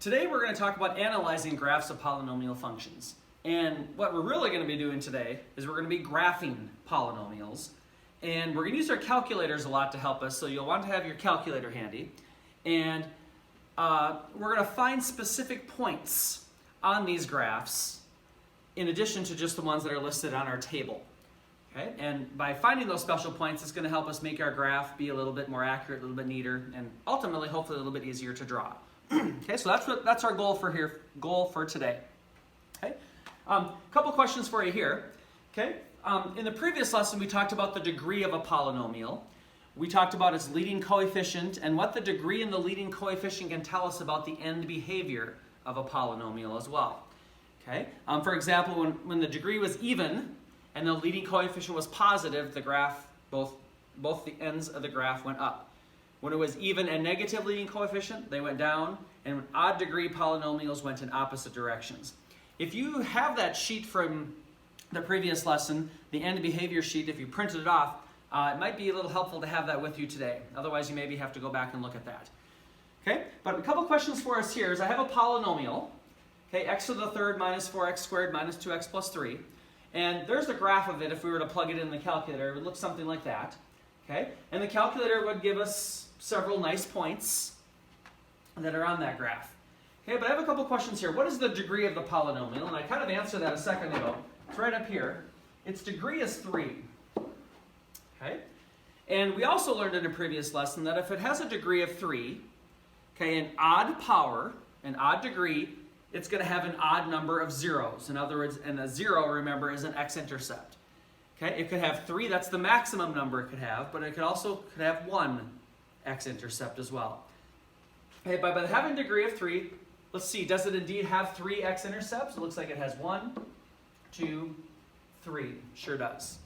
Today we're going to talk about analyzing graphs of polynomial functions. And what we're really going to be doing today is we're going to be graphing polynomials. And we're going to use our calculators a lot to help us, so you'll want to have your calculator handy. And we're going to find specific points on these graphs in addition to just the ones that are listed on our table. Okay? And by finding those special points, it's going to help us make our graph be a little bit more accurate, a little bit neater, and ultimately, hopefully, a little bit easier to draw. Okay, so that's our goal for today. Okay, couple questions for you here. Okay, in the previous lesson we talked about the degree of a polynomial. We talked about its leading coefficient and what the degree and the leading coefficient can tell us about the end behavior of a polynomial as well. Okay, for example, when the degree was even and the leading coefficient was positive, the graph both the ends of the graph went up. When it was even and negative leading coefficient, they went down, and when odd degree polynomials went in opposite directions. If you have that sheet from the previous lesson, the end behavior sheet, if you printed it off, it might be a little helpful to have that with you today. Otherwise, you maybe have to go back and look at that. Okay, but a couple questions for us here is I have a polynomial, okay, x to the third minus 4x squared minus 2x plus 3. And there's the graph of it if we were to plug it in the calculator. It would look something like that. Okay, and the calculator would give us several nice points that are on that graph. Okay, but I have a couple questions here. What is the degree of the polynomial? And I kind of answered that a second ago. It's right up here. Its degree is 3. Okay, and we also learned in a previous lesson that if it has a degree of 3, okay, an odd power, an odd degree, it's going to have an odd number of zeros. In other words, and a 0, remember, is an x-intercept. Okay, it could have 3, that's the maximum number it could have, but it could also have 1 x-intercept as well. Okay, but by having a degree of 3, let's see, does it indeed have 3 x-intercepts? It looks like it has 1, 2, 3. Sure does.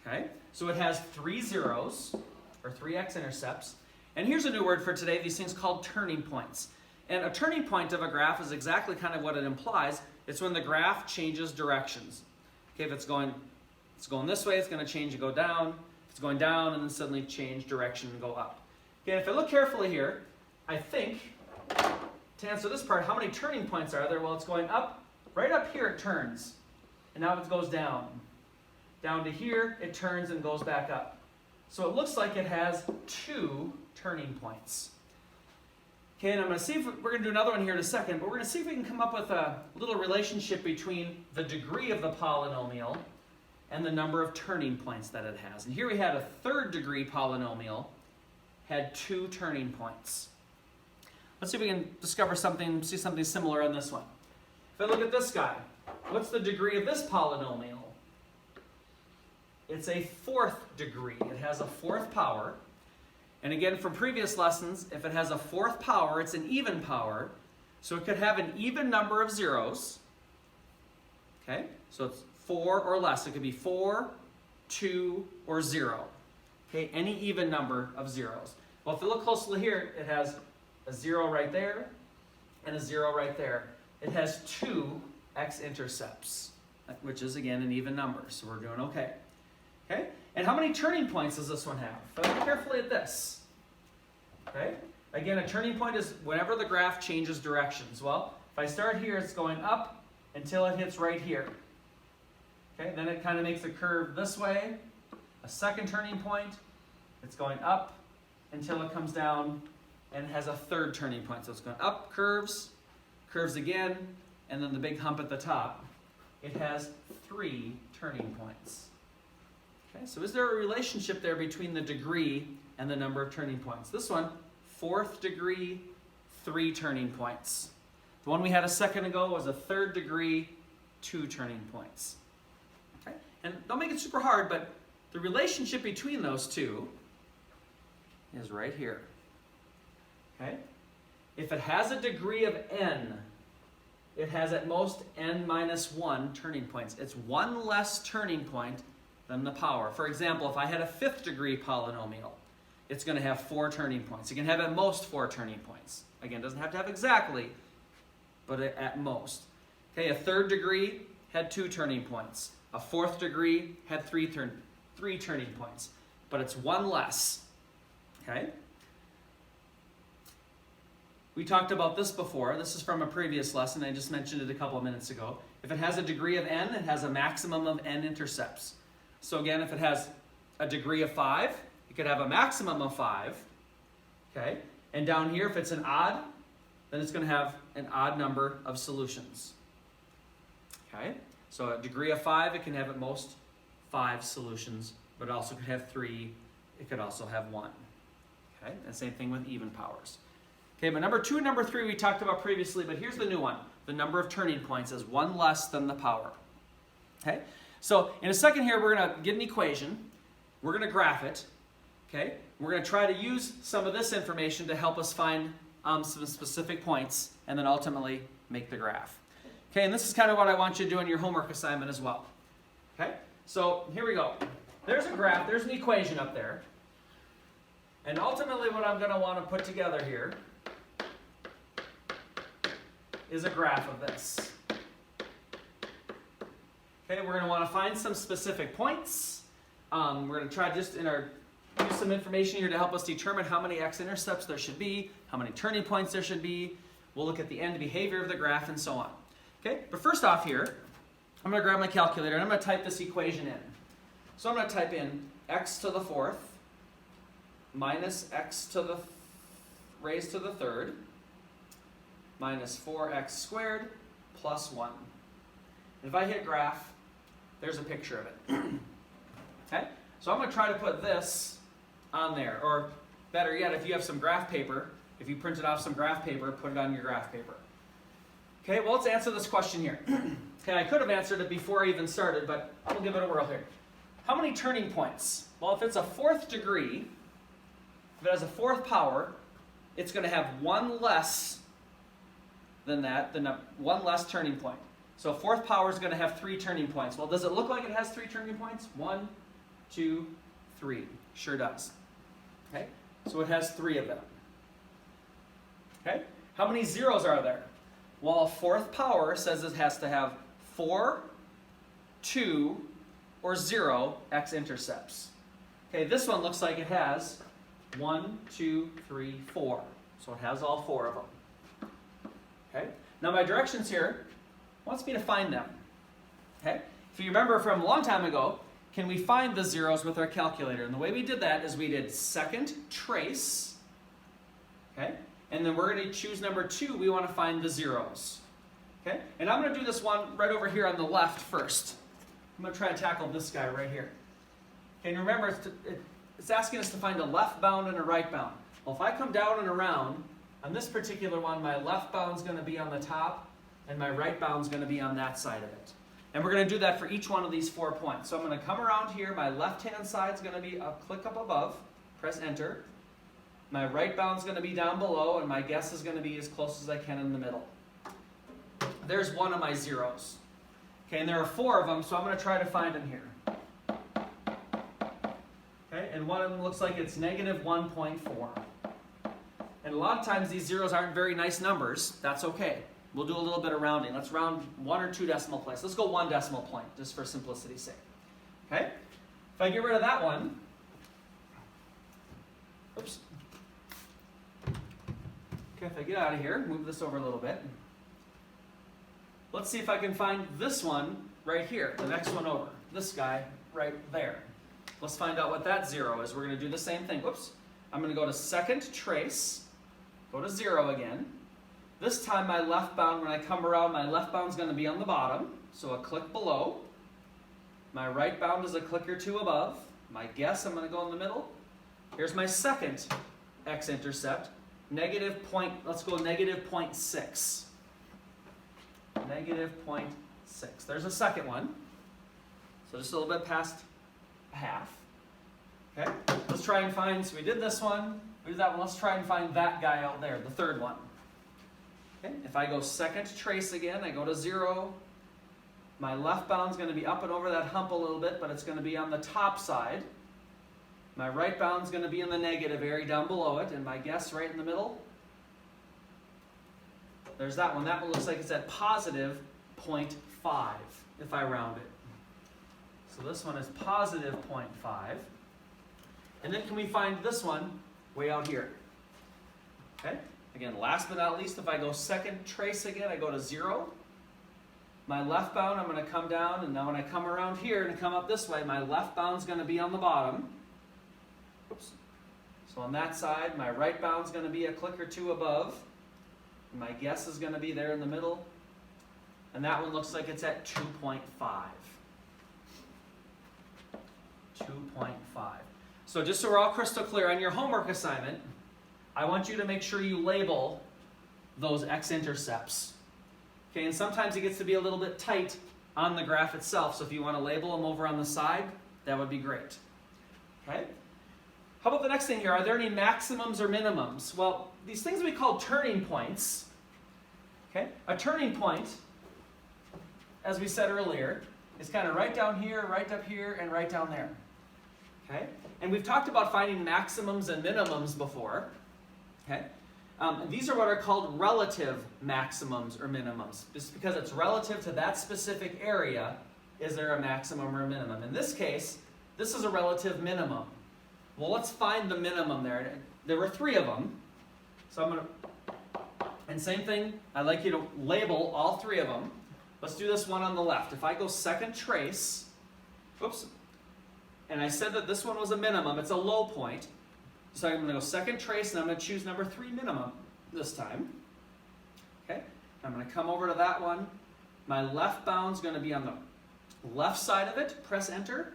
Okay, so it has 3 zeros, or 3 x-intercepts. And here's a new word for today, these things called turning points. And a turning point of a graph is exactly kind of what it implies. It's when the graph changes directions. Okay, if it's going this way, it's going to change and go down. If it's going down, and then suddenly change direction and go up. Okay, if I look carefully here, I think, to answer this part, how many turning points are there? Well, it's going up, right up here it turns, and now it goes down. Down to here, it turns and goes back up. So it looks like it has 2 turning points. Okay, and I'm going to see if we're going to do another one here in a second, but we're going to see if we can come up with a little relationship between the degree of the polynomial and the number of turning points that it has. And here we had a third degree polynomial, had 2 turning points. Let's see if we can discover something, see something similar on this one. If I look at this guy, what's the degree of this polynomial? It's a 4th degree. It has a 4th power. And again, from previous lessons, if it has a 4th power, it's an even power. So it could have an even number of zeros. Okay, so it's 4 or less. It could be 4, 2, or 0. Okay, any even number of zeros. Well, if you look closely here, it has a 0 right there and a 0 right there. It has 2 x-intercepts, which is, again, an even number. So we're doing okay. Okay, and how many turning points does this one have? If I look carefully at this. Okay, again, a turning point is whenever the graph changes directions. Well, if I start here, it's going up until it hits right here. Okay, then it kind of makes a curve this way. A second turning point, it's going up until it comes down and it has a third turning point. So it's going up, curves, curves again, and then the big hump at the top. It has 3 turning points. Okay, so is there a relationship there between the degree and the number of turning points? This one, 4th degree, 3 turning points. The one we had a second ago was a 3rd degree, 2 turning points. Okay, and don't make it super hard, but the relationship between those two is right here. Okay? If it has a degree of n, it has at most n minus 1 turning points. It's 1 less turning point than the power. For example, if I had a 5th degree polynomial, it's going to have 4 turning points. It can have at most 4 turning points. Again, it doesn't have to have exactly, but at most. Okay, a 3rd degree had 2 turning points. A 4th degree had 3 turning points, but it's 1 less. Okay? We talked about this before. This is from a previous lesson. I just mentioned it a couple of minutes ago. If it has a degree of n, it has a maximum of n intercepts. So again, if it has a degree of 5, it could have a maximum of 5. Okay? And down here, if it's an odd, then it's going to have an odd number of solutions. Okay? So a degree of 5, it can have at most 5 solutions, but it also could have 3. It could also have 1. Okay? And same thing with even powers. Okay, but number 2 and number 3 we talked about previously, but here's the new one. The number of turning points is 1 less than the power. Okay? So in a second here, we're going to get an equation. We're going to graph it. Okay? We're going to try to use some of this information to help us find some specific points and then ultimately make the graph. Okay, and this is kind of what I want you to do in your homework assignment as well. Okay? So here we go. There's a graph, there's an equation up there. And ultimately what I'm going to want to put together here is a graph of this. Okay, we're going to want to find some specific points. We're going to try just use some information here to help us determine how many x-intercepts there should be, how many turning points there should be. We'll look at the end behavior of the graph and so on. Okay, but first off here, I'm going to grab my calculator and I'm going to type this equation in. So I'm going to type in x to the 4th minus x to the raised to the 3rd minus 4x squared plus 1. And if I hit graph, there's a picture of it. Okay, so I'm going to try to put this on there, or better yet, if you have some graph paper, if you printed off some graph paper, put it on your graph paper. Okay, well, let's answer this question here. Okay, I could have answered it before I even started, but I'll give it a whirl here. How many turning points? Well, if it's a 4th degree, if it has a 4th power, it's going to have 1 less than that, one less turning point. So 4th power is going to have 3 turning points. Well, does it look like it has 3 turning points? 1, 2, 3. Sure does. Okay, so it has 3 of them. Okay, how many zeros are there? Well, a 4th power says it has to have 4, 2, or 0 x-intercepts. Okay, this one looks like it has 1, 2, 3, 4. So it has all 4 of them. Okay, now my directions here wants me to find them. Okay, if you remember from a long time ago, can we find the zeros with our calculator? And the way we did that is we did second trace. Okay, and then we're going to choose number 2. We want to find the zeros. Okay, and I'm going to do this one right over here on the left first. I'm going to try and tackle this guy right here. Okay, and remember, it's asking us to find a left bound and a right bound. Well, if I come down and around, on this particular one, my left bound's going to be on the top, and my right bound's going to be on that side of it. And we're going to do that for each one of these 4 points. So I'm going to come around here. My left-hand side's going to be a click up above. Press Enter. My right bound's going to be down below, and my guess is going to be as close as I can in the middle. There's one of my zeros. Okay, and there are 4 of them, so I'm going to try to find them here. Okay, and one of them looks like it's negative 1.4. And a lot of times these zeros aren't very nice numbers. That's okay. We'll do a little bit of rounding. Let's round 1 or 2 decimal places. Let's go 1 decimal point, just for simplicity's sake. Okay? If I get rid of that one, oops. Okay, if I get out of here, move this over a little bit. Let's see if I can find this one right here, the next one over. This guy right there. Let's find out what that 0 is. We're going to do the same thing. Whoops. I'm going to go to second trace, go to 0 again. This time my left bound, when I come around, my left bound's going to be on the bottom, so a click below. My right bound is a click or 2 above. My guess, I'm going to go in the middle. Here's my second x-intercept, let's go negative 0.6. Negative 0.6. There's a second one. So just a little bit past half. Okay, let's try and find, so we did this one, we did that one, let's try and find that guy out there, the third one. Okay, if I go second trace again, I go to 0. My left bound's going to be up and over that hump a little bit, but it's going to be on the top side. My right bound's going to be in the negative area down below it, and my guess right in the middle. There's that one. That one looks like it's at positive 0.5 if I round it. So this one is positive 0.5. And then can we find this one way out here? Okay? Again, last but not least, if I go second trace again, I go to 0. My left bound, I'm going to come down, and now when I come around here and come up this way, my left bound's going to be on the bottom. Oops. So on that side, my right bound's going to be a click or two above. And my guess is going to be there in the middle. And that one looks like it's at 2.5. 2.5. So just so we're all crystal clear, on your homework assignment, I want you to make sure you label those x-intercepts. Okay, and sometimes it gets to be a little bit tight on the graph itself, so if you want to label them over on the side, that would be great. Okay? How about the next thing here? Are there any maximums or minimums? Well, these things we call turning points. Okay? A turning point, as we said earlier, is kind of right down here, right up here, and right down there. Okay? And we've talked about finding maximums and minimums before. Okay? These are what are called relative maximums or minimums. Just because it's relative to that specific area, is there a maximum or a minimum? In this case, this is a relative minimum. Well, let's find the minimum there. There were 3 of them. So I'm going to, and same thing, I'd like you to label all 3 of them. Let's do this one on the left. If I go second trace, whoops, and I said that this one was a minimum, it's a low point. So I'm going to go second trace, and I'm going to choose number 3 minimum this time. Okay, I'm going to come over to that one. My left bound's going to be on the left side of it, press enter.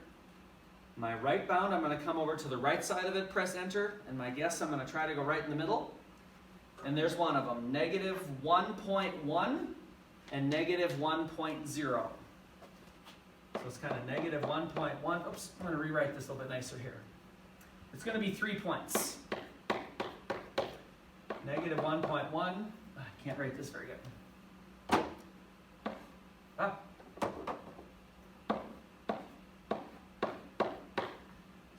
My right bound, I'm going to come over to the right side of it, press enter, and my guess, I'm going to try to go right in the middle. And there's one of them, negative 1.1 and negative 1.0. So it's kind of negative 1.1. Oops, I'm going to rewrite this a little bit nicer here. It's going to be 3 points. Negative 1.1. I can't write this very good. Ah.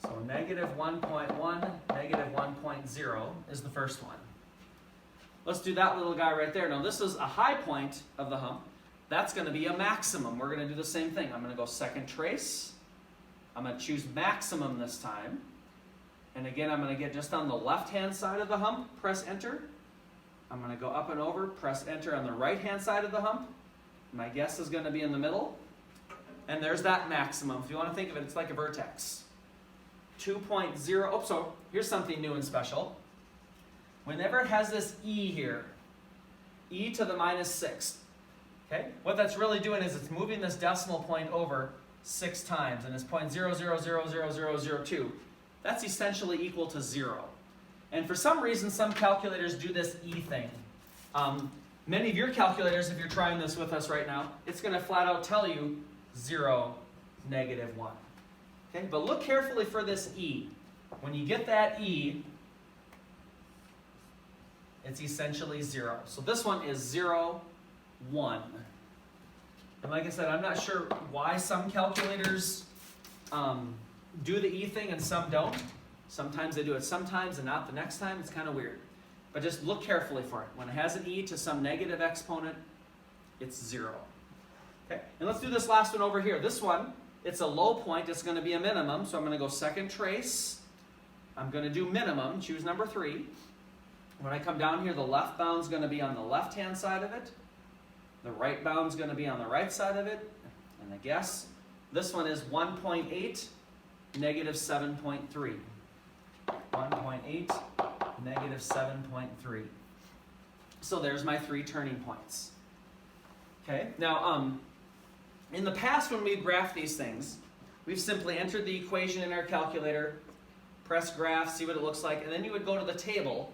So negative 1.1, negative 1.0 is the first one. Let's do that little guy right there. Now this is a high point of the hump. That's going to be a maximum. We're going to do the same thing. I'm going to go second trace. I'm going to choose maximum this time. And again, I'm going to get just on the left-hand side of the hump, press enter. I'm going to go up and over, press enter on the right-hand side of the hump. My guess is going to be in the middle. And there's that maximum. If you want to think of it, it's like a vertex. 2.0, oh, so here's something new and special. Whenever it has this e here, e to the minus 6, okay? What that's really doing is it's moving this decimal point over 6 times, and it's 0.000002. That's essentially equal to 0. And for some reason, some calculators do this e thing. Many of your calculators, if you're trying this with us right now, it's going to flat out tell you 0, negative 1. Okay? But look carefully for this e. When you get that e, it's essentially 0. So this one is 0, 1. And like I said, I'm not sure why some calculators do the e thing and some don't. Sometimes they do it sometimes and not the next time. It's kind of weird. But just look carefully for it. When it has an e to some negative exponent, it's 0. Okay? And let's do this last one over here. This one, it's a low point. It's going to be a minimum. So I'm going to go second trace. I'm going to do minimum. Choose number 3. When I come down here, the left bound's going to be on the left-hand side of it. The right bound's going to be on the right side of it. And I guess this one is 1.8, negative 7.3. 1.8, negative 7.3. So there's my 3 turning points. Okay, now in the past when we've graphed these things, we've simply entered the equation in our calculator, press graph, see what it looks like, and then you would go to the table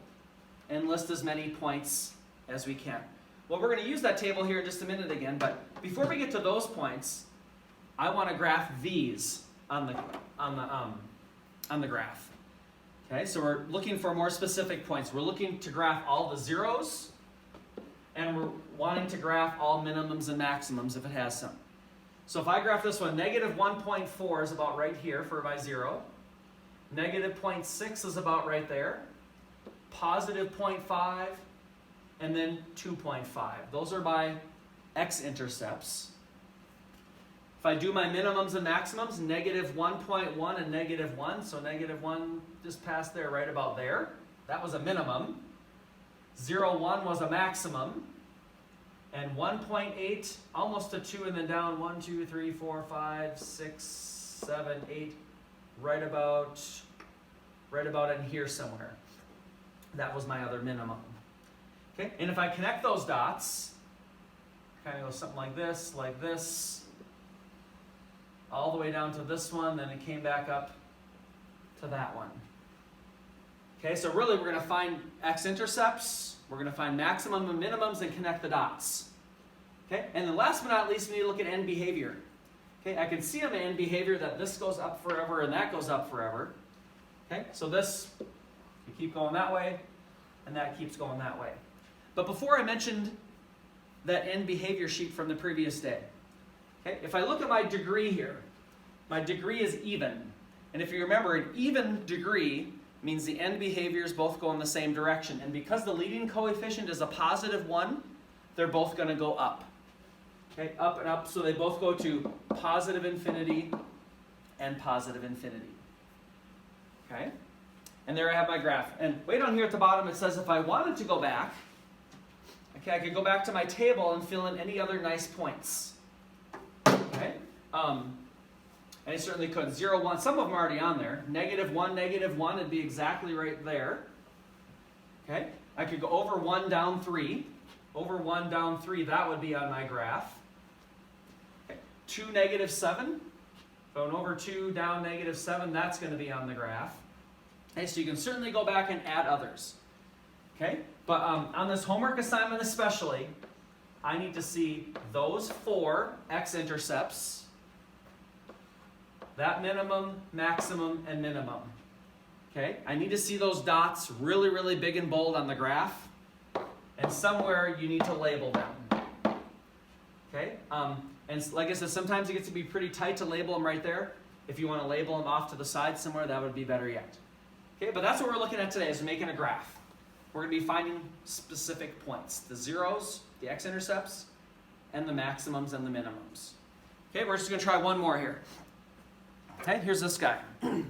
and list as many points as we can. Well, we're going to use that table here in just a minute again, but before we get to those points, I want to graph these on the graph. Okay, so we're looking for more specific points. We're looking to graph all the zeros, and we're wanting to graph all minimums and maximums if it has some. So if I graph this one, negative 1.4 is about right here for my 0. Negative 0.6 is about right there. Positive 0.5, and then 2.5. Those are my x-intercepts. If I do my minimums and maximums, negative 1.1 and negative 1, so negative 1 just passed there, right about there. That was a minimum. 0, 1 was a maximum. And 1.8, almost to 2 and then down, 1, 2, 3, 4, 5, 6, 7, 8, right about in here somewhere. That was my other minimum. Okay, and if I connect those dots, kind of go something like this, all the way down to this one, then it came back up to that one. Okay, so really we're going to find x-intercepts, we're going to find maximum and minimums and connect the dots. Okay, and then last but not least, we need to look at end behavior. Okay, I can see on the end behavior that this goes up forever and that goes up forever. Okay, so this, you keep going that way, and that keeps going that way. But before I mentioned that end behavior sheet from the previous day, okay, if I look at my degree here, my degree is even. And if you remember, an even degree means the end behaviors both go in the same direction. And because the leading coefficient is a positive 1, they're both going to go up. Okay, up and up, so they both go to positive infinity and positive infinity. Okay, and there I have my graph. And way down here at the bottom it says if I wanted to go back, okay, I could go back to my table and fill in any other nice points. Okay, and I certainly could. 0, 1, some of them are already on there. -1, -1, it'd be exactly right there. Okay, I could go over 1, down 3. Over 1, down 3, that would be on my graph. Okay. 2, -7. Going over 2, down -7, that's going to be on the graph. Okay, so you can certainly go back and add others. Okay, but on this homework assignment especially, I need to see those 4 x-intercepts, that minimum, maximum, and minimum. Okay, I need to see those dots really, really big and bold on the graph, and somewhere you need to label them. Okay, and like I said, sometimes it gets to be pretty tight to label them right there. If you want to label them off to the side somewhere, that would be better yet. Okay, but that's what we're looking at today, is making a graph. We're going to be finding specific points, the zeros, the x-intercepts, and the maximums and the minimums. Okay, we're just going to try one more here. Okay, here's this guy. Okay,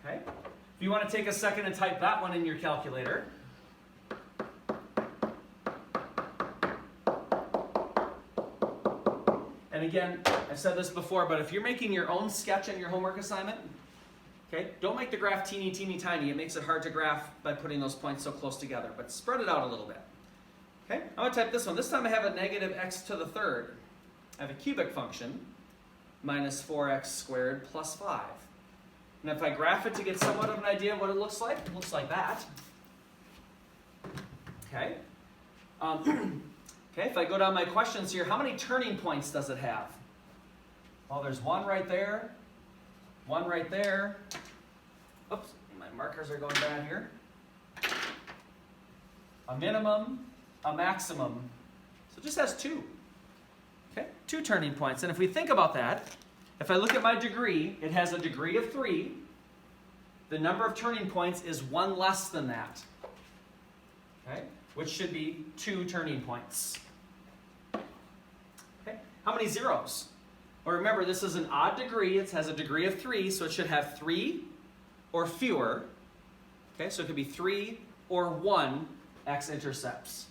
if you want to take a second and type that one in your calculator. And again, I've said this before, but if you're making your own sketch on your homework assignment, okay, don't make the graph teeny, teeny, tiny. It makes it hard to graph by putting those points so close together, but spread it out a little bit. Okay, I'm going to type this one. This time I have a negative x to the third. I have a cubic function, minus 4x squared plus 5. And if I graph it to get somewhat of an idea of what it looks like that. Okay. Okay, if I go down my questions here, how many turning points does it have? Well, there's one right there, one right there. Oops, my markers are going bad here. A minimum, a maximum. So it just has 2. Okay, 2 turning points. And if we think about that, if I look at my degree, it has a degree of 3. The number of turning points is 1 less than that. Okay, which should be 2 turning points. Okay, how many zeros? Well, remember, this is an odd degree. It has a degree of 3, so it should have 3 or fewer. Okay, so it could be 3 or 1 x-intercepts.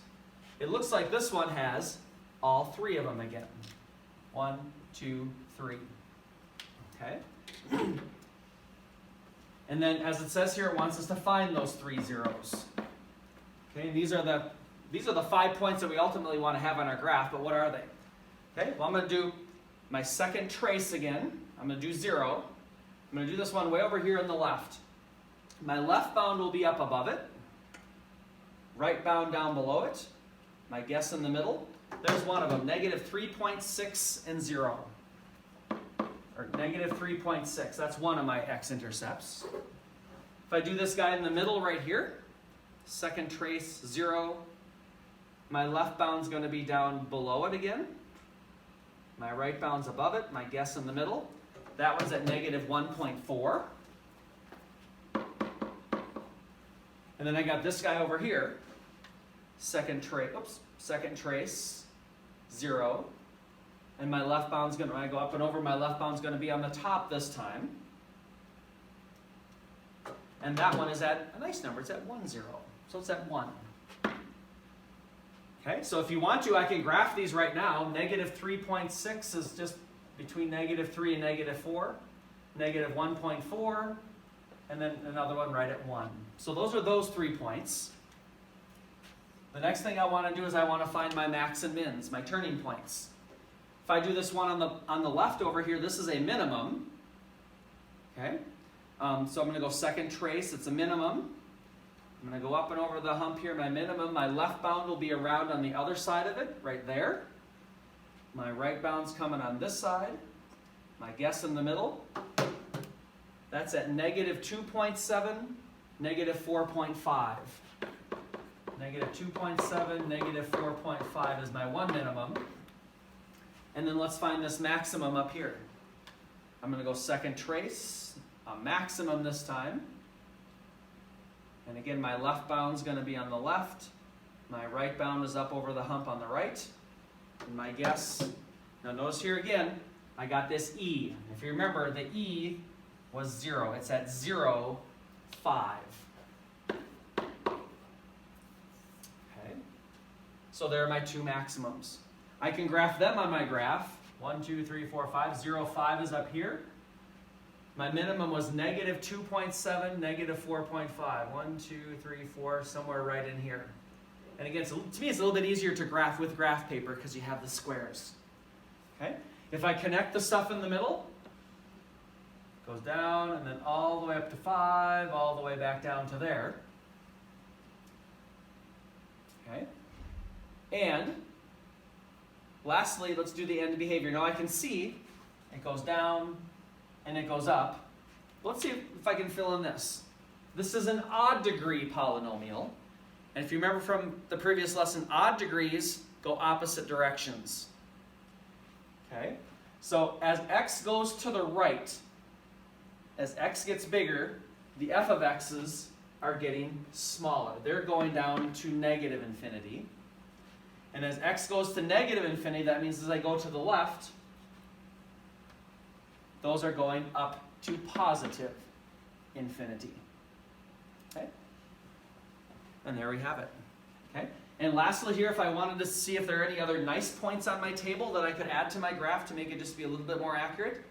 It looks like this one has all 3 of them again. 1, 2, 3. Okay. And then, as it says here, it wants us to find those 3 zeros. Okay, these are the 5 points that we ultimately want to have on our graph, but what are they? Okay, well, I'm going to do my second trace again. I'm going to do 0. I'm going to do this one way over here on the left. My left bound will be up above it. Right bound down below it. My guess in the middle. There's one of them, negative 3.6 and 0. Or negative 3.6. That's one of my x-intercepts. If I do this guy in the middle right here, second trace, 0. My left bound's going to be down below it again. My right bound's above it. My guess in the middle. That one's at negative 1.4. And then I got this guy over here. Second trace, 0. And my left bound's going to, when I go up and over, my left bound's going to be on the top this time. And that one is at a nice number. It's at 1, 0. So it's at 1. Okay, so if you want to, I can graph these right now. Negative 3.6 is just between negative 3 and negative 4. Negative 1.4, and then another one right at 1. So those are those 3 points. The next thing I want to do is I want to find my max and mins, my turning points. If I do this one on the left over here, this is a minimum. Okay, so I'm going to go second trace. It's a minimum. I'm going to go up and over the hump here. My minimum, my left bound will be around on the other side of it, right there. My right bound's coming on this side. My guess in the middle. That's at negative 2.7, negative 4.5. Negative 2.7, negative 4.5 is my one minimum. And then let's find this maximum up here. I'm going to go second trace, a maximum this time. And again, my left bound's going to be on the left. My right bound is up over the hump on the right. And my guess, now notice here again, I got this E. If you remember, the E was 0. It's at 0, 5. Okay. So there are my two maximums. I can graph them on my graph. 1, 2, 3, 4, 5. 0, 5 is up here. My minimum was negative 2.7, negative 4.5. 1, 2, 3, 4, somewhere right in here. And again, to me, it's a little bit easier to graph with graph paper because you have the squares. Okay? If I connect the stuff in the middle, it goes down and then all the way up to 5, all the way back down to there. Okay? And lastly, let's do the end behavior. Now I can see it goes down and it goes up. Let's see if I can fill in this. This is an odd degree polynomial. And if you remember from the previous lesson, odd degrees go opposite directions. Okay? So as x goes to the right, as x gets bigger, the f of x's are getting smaller. They're going down to negative infinity. And as x goes to negative infinity, that means as I go to the left, those are going up to positive infinity. Okay? And there we have it. Okay? And lastly here, if I wanted to see if there are any other nice points on my table that I could add to my graph to make it just be a little bit more accurate,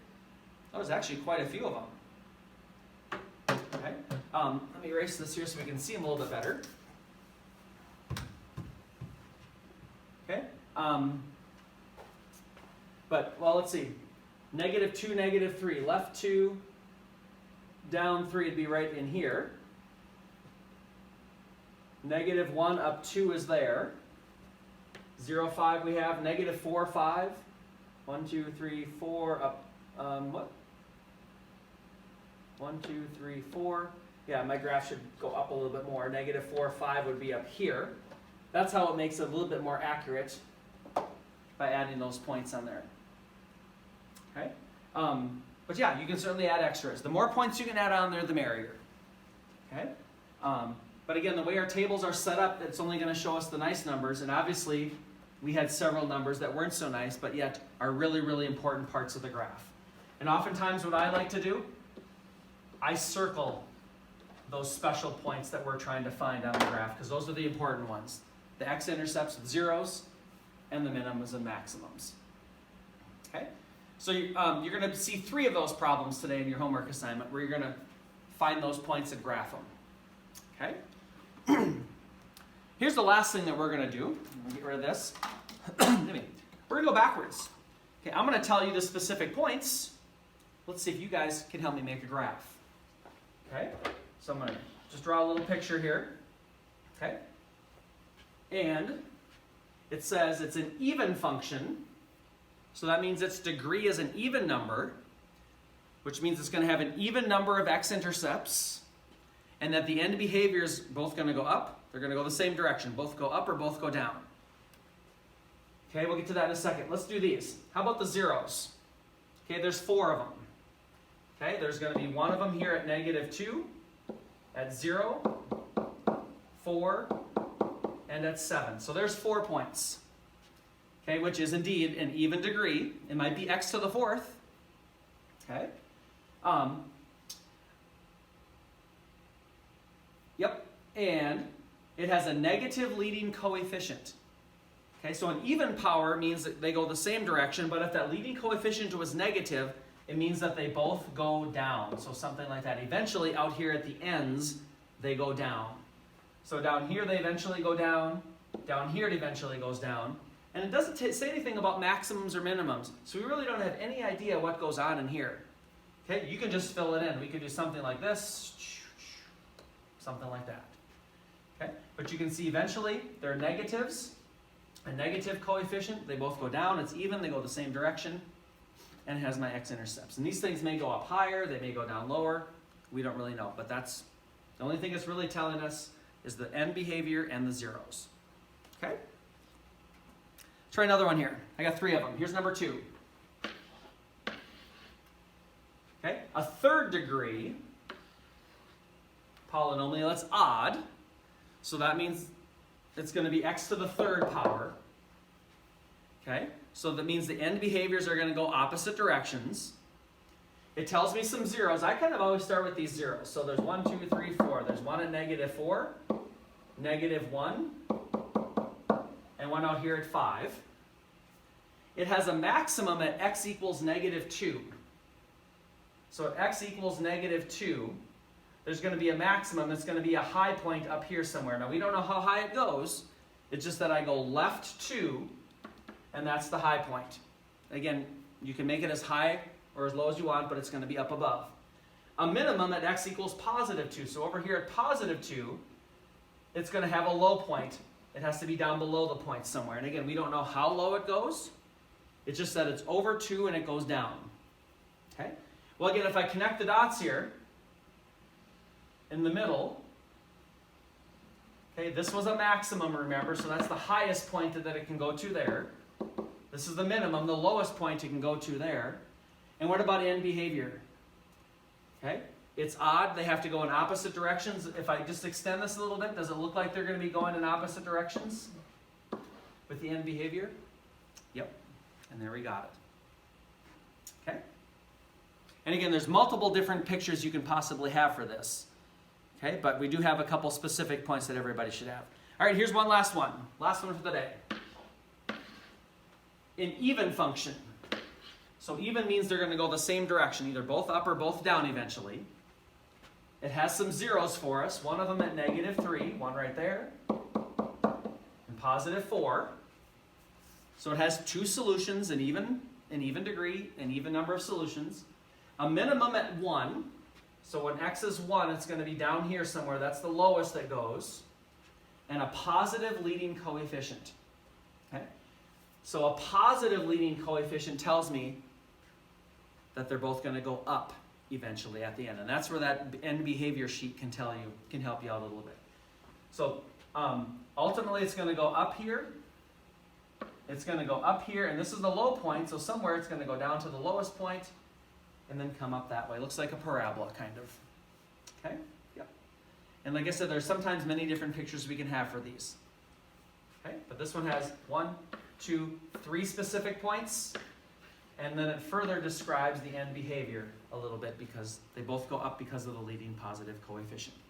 there's actually quite a few of them. Okay? Let me erase this here so we can see them a little bit better. Okay? Well, let's see. Negative 2, negative 3. Left 2, down 3 would be right in here. Negative 1 up 2 is there. 0, 5 we have. Negative 4, 5. 1, 2, 3, 4 up. What? 1, 2, 3, 4. Yeah, my graph should go up a little bit more. Negative 4, 5 would be up here. That's how it makes it a little bit more accurate by adding those points on there. Okay? But yeah, you can certainly add extras. The more points you can add on there, the merrier. Okay? But again, the way our tables are set up, it's only going to show us the nice numbers. And obviously, we had several numbers that weren't so nice, but yet are really, really important parts of the graph. And oftentimes what I like to do, I circle those special points that we're trying to find on the graph, because those are the important ones. The x-intercepts with zeros, and the minimums and maximums. Okay? So you're going to see 3 of those problems today in your homework assignment, where you're going to find those points and graph them. Okay? Here's the last thing that we're going to do. I'm going to get rid of this. We're going to go backwards. Okay, I'm going to tell you the specific points. Let's see if you guys can help me make a graph. Okay? So I'm going to just draw a little picture here. Okay? And it says it's an even function. So that means its degree is an even number, which means it's going to have an even number of x-intercepts, and that the end behavior is both going to go up. They're going to go the same direction. Both go up or both go down. Okay, we'll get to that in a second. Let's do these. How about the zeros? Okay, there's 4 of them. Okay, there's going to be one of them here at negative 2, at 0, 4, and at 7. So there's 4 points. Okay, which is indeed an even degree. It might be x to the 4th. Okay. Yep, and it has a negative leading coefficient. Okay, so an even power means that they go the same direction, but if that leading coefficient was negative, it means that they both go down. So something like that. Eventually, out here at the ends, they go down. So down here, they eventually go down. Down here, it eventually goes down. And it doesn't say anything about maximums or minimums. So we really don't have any idea what goes on in here. Okay, you can just fill it in. We could do something like this, something like that. Okay, but you can see eventually they're negatives. A negative coefficient, they both go down. It's even, they go the same direction. And it has my x-intercepts. And these things may go up higher, they may go down lower. We don't really know, but that's the only thing it's really telling us is the end behavior and the zeros. Okay? Try another one here. I got 3 of them. Here's number 2. Okay? A third degree polynomial, that's odd. So that means it's going to be x to the third power. Okay? So that means the end behaviors are going to go opposite directions. It tells me some zeros. I kind of always start with these zeros. So there's 1, 2, 3, 4. There's one at -4, -1, and one out here at 5. It has a maximum at x equals -2. So at x equals -2, there's going to be a maximum. It's going to be a high point up here somewhere. Now we don't know how high it goes. It's just that I go left 2, and that's the high point. Again, you can make it as high or as low as you want, but it's going to be up above. A minimum at x equals +2. So over here at +2, it's going to have a low point. It has to be down below the point somewhere. And again, we don't know how low it goes. It's just that it's over 2 and it goes down. Okay? Well, again, if I connect the dots here, in the middle, okay, this was a maximum, remember, so that's the highest point that it can go to there. This is the minimum, the lowest point it can go to there. And what about end behavior? Okay, it's odd, they have to go in opposite directions. If I just extend this a little bit, does it look like they're going to be going in opposite directions with the end behavior? Yep, and there we got it. Okay, and again, there's multiple different pictures you can possibly have for this. Okay, but we do have a couple specific points that everybody should have. All right, here's one last one. Last one for the day. An even function. So even means they're going to go the same direction, either both up or both down eventually. It has some zeros for us. One of them at -3, one right there, and +4. So it has 2 solutions, an even degree, an even number of solutions. A minimum at 1. So when x is 1, it's going to be down here somewhere. That's the lowest that goes. And a positive leading coefficient. Okay? So a positive leading coefficient tells me that they're both going to go up eventually at the end. And that's where that end behavior sheet can help you out a little bit. So ultimately it's going to go up here. It's going to go up here, and this is the low point. So somewhere it's going to go down to the lowest point and then come up that way. It looks like a parabola, kind of. Okay? Yep. And like I said, there's sometimes many different pictures we can have for these. Okay? But this one has 1, 2, 3 specific points, and then it further describes the end behavior a little bit because they both go up because of the leading positive coefficient.